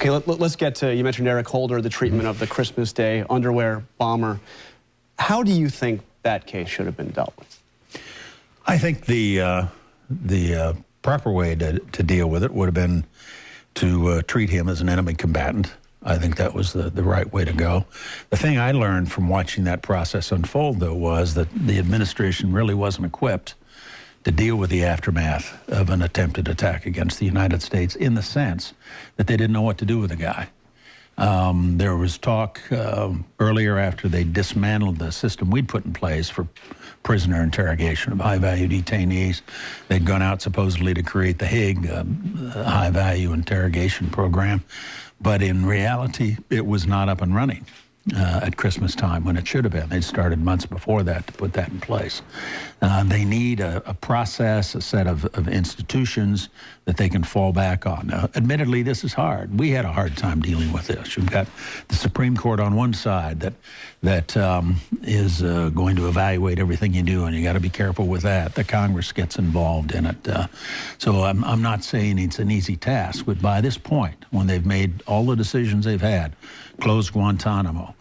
Okay, let's get to, you mentioned Eric Holder, the treatment of the Christmas Day underwear bomber. How do you think that case should have been dealt with? I think the proper way to deal with it would have been to treat him as an enemy combatant. I think that was the right way to go. The thing I learned from watching that process unfold, though, was that the administration really wasn't equipped to deal with the aftermath of an attempted attack against the United States, in the sense that they didn't know what to do with the guy. There was talk earlier, after they dismantled the system we'd put in place for prisoner interrogation of high-value detainees. They'd gone out supposedly to create the Hague high-value interrogation program, but in reality, it was not up and running at Christmas time when it should have been. They'd started months before that to put that in place. They need a process, a set of institutions that they can fall back on. Now, admittedly, this is hard. We had a hard time dealing with this. You've got the Supreme Court on one side that is going to evaluate everything you do, and you got to be careful with that. The Congress gets involved in it. So I'm not saying it's an easy task, but by this point, when they've made all the decisions they've had, close Guantanamo,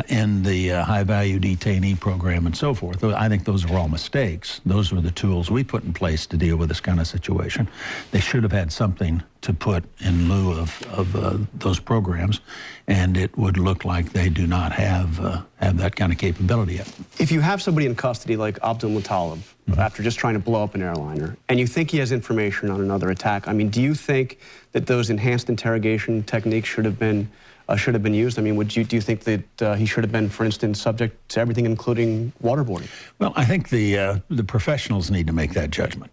end the high-value detainee program and so forth. I think those are all mistakes. Those were the tools we put in place to deal with this kind of situation. They should have had something to put in lieu of those programs, and it would look like they do not have that kind of capability yet. If you have somebody in custody like Abdul Muttalib, after just trying to blow up an airliner, and you think he has information on another attack, I mean, do you think that those enhanced interrogation techniques should have been used? I mean, do you think that he should have been, for instance, subject to everything, including waterboarding? Well, I think the professionals need to make that judgment.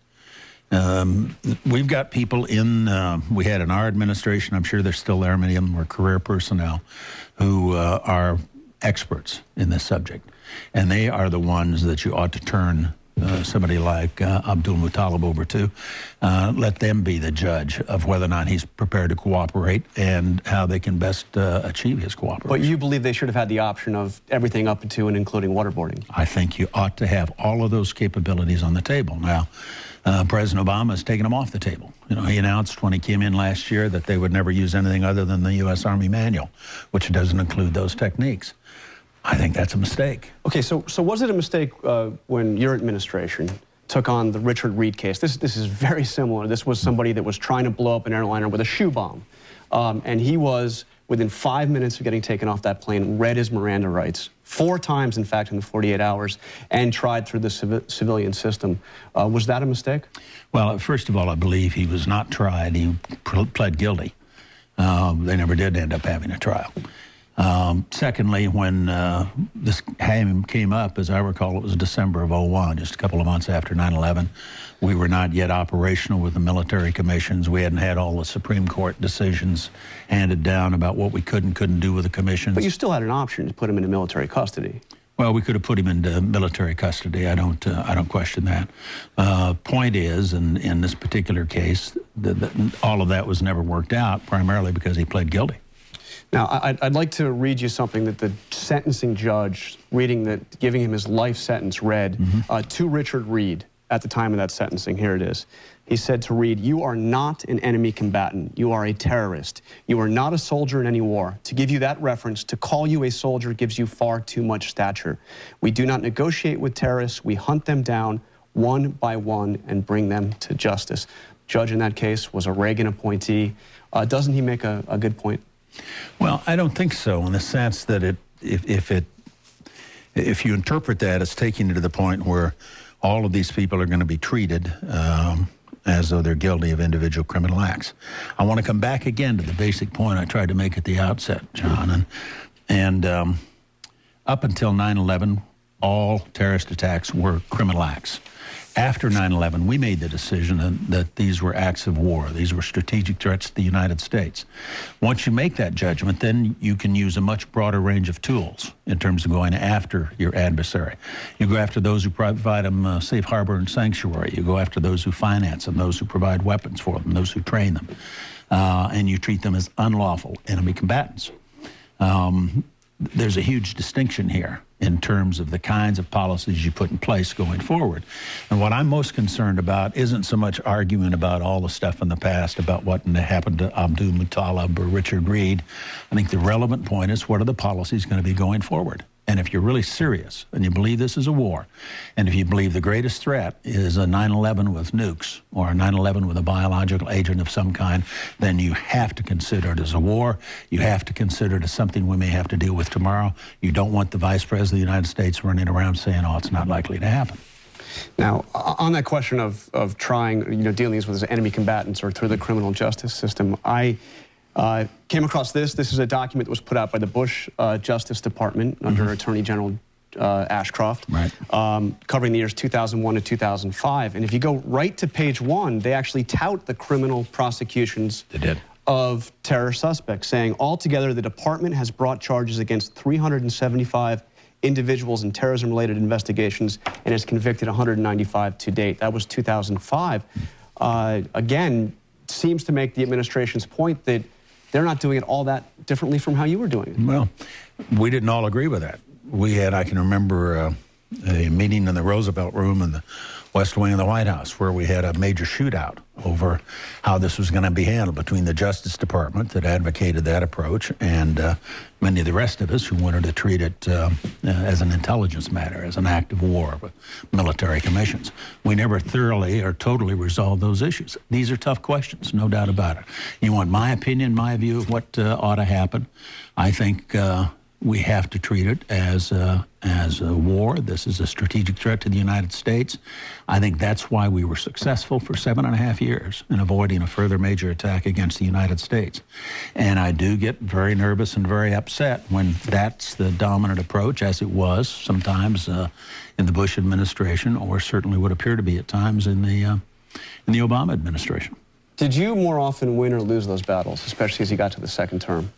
We've got people we had in our administration, I'm sure they're still there, many of them were career personnel, who are experts in this subject. And they are the ones that you ought to turn somebody like Abdul Muttalib over to. Let them be the judge of whether or not he's prepared to cooperate and how they can best achieve his cooperation. But you believe they should have had the option of everything up to and including waterboarding? I think you ought to have all of those capabilities on the table. Now, President Obama has taken them off the table. You know, he announced when he came in last year that they would never use anything other than the U.S. Army manual, which doesn't include those techniques. I think that's a mistake. Okay, so was it a mistake when your administration took on the Richard Reed case? This is very similar. This was somebody that was trying to blow up an airliner with a shoe bomb. And he was, within 5 minutes of getting taken off that plane, read his Miranda rights 4 times, in fact, in the 48 hours, and tried through the civilian system. Was that a mistake? Well, first of all, I believe he was not tried. He pled guilty. They never did end up having a trial. Secondly, when this came up, as I recall, it was December of '01, just a couple of months after 9/11. We were not yet operational with the military commissions. We hadn't had all the Supreme Court decisions handed down about what we could and couldn't do with the commissions. But you still had an option to put him into military custody. Well, we could have put him into military custody. I don't question that. Point is, in this particular case, all of that was never worked out, primarily because he pled guilty. Now, I'd like to read you something that the sentencing judge, giving him his life sentence, read to Richard Reed at the time of that sentencing. Here it is. He said to Reed, "You are not an enemy combatant. You are a terrorist. You are not a soldier in any war. To give you that reference, to call you a soldier gives you far too much stature. We do not negotiate with terrorists. We hunt them down one by one and bring them to justice." Judge in that case was a Reagan appointee. Doesn't he make a good point? Well, I don't think so, in the sense that if you interpret that as taking it to the point where all of these people are going to be treated as though they're guilty of individual criminal acts. I want to come back again to the basic point I tried to make at the outset, John, and up until 9/11, all terrorist attacks were criminal acts. After 9/11, we made the decision that these were acts of war. These were strategic threats to the United States. Once you make that judgment, then you can use a much broader range of tools in terms of going after your adversary. You go after those who provide them safe harbor and sanctuary. You go after those who finance them, those who provide weapons for them, those who train them. And you treat them as unlawful enemy combatants. There's a huge distinction here in terms of the kinds of policies you put in place going forward. And what I'm most concerned about isn't so much arguing about all the stuff in the past about what happened to Abdul Muttalib or Richard Reed. I think the relevant point is, what are the policies going to be going forward? And if you're really serious and you believe this is a war, and if you believe the greatest threat is a 9/11 with nukes or a 9/11 with a biological agent of some kind, then you have to consider it as a war. You have to consider it as something we may have to deal with tomorrow. You don't want the Vice President of the United States running around saying, oh, it's not likely to happen. Now, on that question of trying, dealing with as enemy combatants or through the criminal justice system, I came across this. This is a document that was put out by the Bush Justice Department under Attorney General Ashcroft, covering the years 2001 to 2005. And if you go right to page 1, they actually tout the criminal prosecutions of terror suspects, saying, altogether, the department has brought charges against 375 individuals in terrorism-related investigations and has convicted 195 to date. That was 2005. Again, seems to make the administration's point that they're not doing it all that differently from how you were doing it. Well, we didn't all agree with that. We had, I can remember a meeting in the Roosevelt Room in the West Wing of the White House where we had a major shootout over how this was going to be handled between the Justice Department that advocated that approach and many of the rest of us who wanted to treat it as an intelligence matter, as an act of war with military commissions. We never thoroughly or totally resolved those issues. These are tough questions, no doubt about it. You want my opinion, my view of what ought to happen? I think we have to treat it as a war. This is a strategic threat to the United States. I think that's why we were successful for 7.5 years in avoiding a further major attack against the United States. And I do get very nervous and very upset when that's the dominant approach, as it was sometimes in the Bush administration, or certainly would appear to be at times in the Obama administration. Did you more often win or lose those battles, especially as you got to the second term?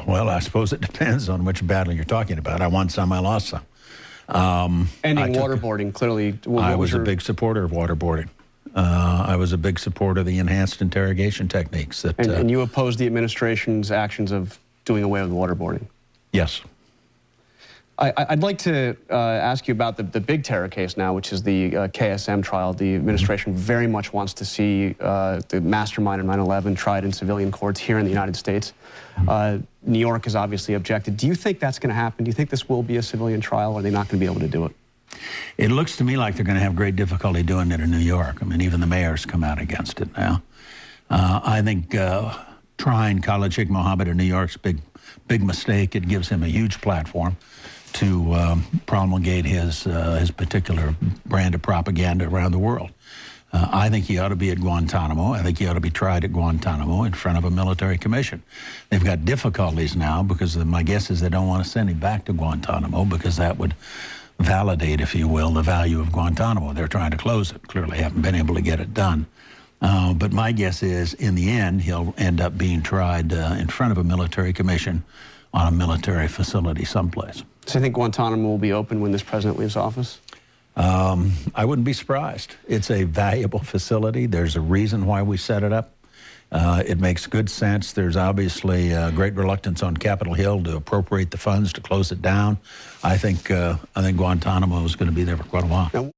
Well, I suppose it depends on which battle you're talking about. I won some, I lost some. Ending waterboarding, clearly. I was a big supporter of waterboarding. I was a big supporter of the enhanced interrogation techniques. And you opposed the administration's actions of doing away with waterboarding? Yes. I'd like to ask you about the big terror case now, which is the KSM trial. The administration very much wants to see the mastermind of 9/11 tried in civilian courts here in the United States. New York has obviously objected. Do you think that's going to happen? Do you think this will be a civilian trial, or are they not going to be able to do it? It looks to me like they're going to have great difficulty doing it in New York. I mean, even the mayor's come out against it now. I think trying Khalid Sheikh Mohammed in New York's a big mistake. It gives him a huge platform to promulgate his particular brand of propaganda around the world. I think he ought to be at Guantanamo. I think he ought to be tried at Guantanamo in front of a military commission. They've got difficulties now because my guess is they don't want to send him back to Guantanamo because that would validate, if you will, the value of Guantanamo. They're trying to close it. Clearly haven't been able to get it done. But my guess is, in the end, he'll end up being tried in front of a military commission on a military facility someplace. So you think Guantanamo will be open when this president leaves office? I wouldn't be surprised. It's a valuable facility. There's a reason why we set it up. It makes good sense. There's obviously great reluctance on Capitol Hill to appropriate the funds to close it down. I think Guantanamo is going to be there for quite a while. Now,